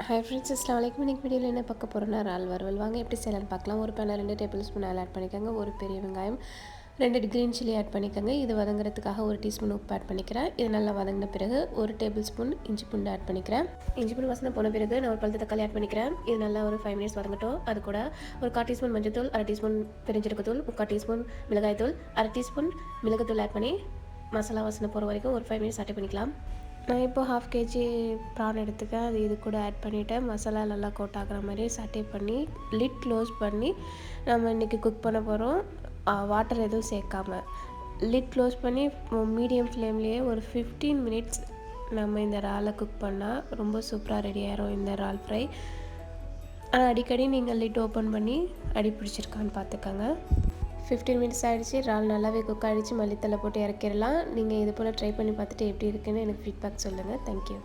Hi friends, அஸ்ஸலாமு அலைக்கும். இன்னைக்கு வீடியோவில் என்ன பார்க்க போகிறோன்னா இறால் வறுவல். வாங்க எப்படி செய்யலாம்னு பார்க்கலாம். ஒரு பேனில் 2 டேபிள் ஸ்பூன் ஆட் பண்ணிக்கோங்க. ஒரு பெரிய வெங்காயம், 2 க்ரீன் சில்லி ஆட் பண்ணிக்கோங்க. இது வதங்குறதுக்காக 1 டீஸ்பூன் உப்பு ஆட் பண்ணிக்கிறேன். இது நல்லா வதங்கின பிறகு 1 டேபிள் ஸ்பூன் இஞ்சி பூண்டு ஆட் பண்ணிக்கிறேன். இஞ்சி பூண்டு வாசனை போன பிறகு நான் ஒரு பழுத்த தக்காளி ஆட் பண்ணிக்கிறேன். இது நல்லா ஒரு 5 மினிட்ஸ் வதங்கட்டும். அது கூட ஒரு 1/4 டீஸ்பூன் மஞ்சள்தூள், 1/2 டீஸ்பூன் பெருஞ்சீரகத்தூள், 3/4 டீஸ்பூன் மிளகாய்த்தூள், 1/2 டீஸ்பூன் மிளகுத்தூள் ஆட் பண்ணி மசாலா வாசனை போகிற வரைக்கும் ஒரு 5 மினிட்ஸ் ஆட் பண்ணிக்கலாம். நான் இப்போ 1/2 kg ப்ரான் எடுத்துக்கேன். அது இது கூட ஆட் பண்ணிவிட்டேன். மசாலா நல்லா கோட் ஆகிற மாதிரி சாட்டே பண்ணி லிட் க்ளோஸ் பண்ணி நம்ம இன்றைக்கி குக் பண்ண போகிறோம். வாட்டர் எதுவும் சேர்க்காம லிட் க்ளோஸ் பண்ணி மீடியம் ஃப்ளேம்லேயே ஒரு 15 மினிட்ஸ் நம்ம இந்த இறாலை குக் பண்ணால் ரொம்ப சூப்பராக ரெடி ஆயிரும் இந்த இறால் ஃப்ரை. ஆனால் அடிக்கடி நீங்கள் லிட் ஓப்பன் பண்ணி அடி பிடிச்சிருக்கான்னு பார்த்துக்கோங்க. 15 மினிட்ஸ் ஆகிடுச்சு. இறால் நல்லாவே குக் ஆகிடுச்சு. மல்லித்தலை போட்டு இறக்கிடலாம். நீங்கள் இது போல் ட்ரை பண்ணி பார்த்துட்டு எப்படி இருக்குன்னு எனக்கு ஃபீட்பேக் சொல்லுங்கள். தேங்க்யூ.